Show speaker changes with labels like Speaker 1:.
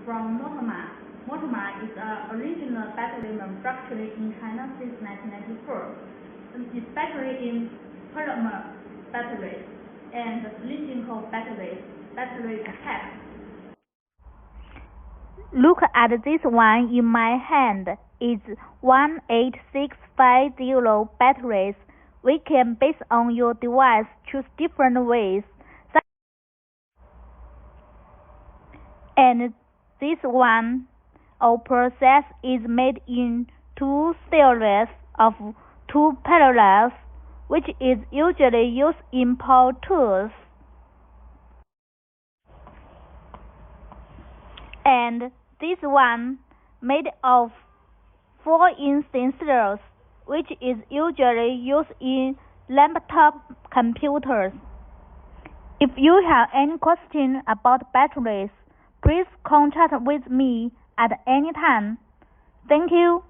Speaker 1: from Nominal. Nominal is an original battery manufactured in China since 1994. Its battery in polymer batteries and cylindrical batteries, battery pack.
Speaker 2: Look at this one in my hand. It's 18650 batteries. We can, based on your device, choose different ways. And this one, our process is made in two series of two parallels, which is usually used in power tools. And this one made of 4-inch cylinders, which is usually used in laptop computers. If you have any question about batteries, please contact with me at any time. Thank you.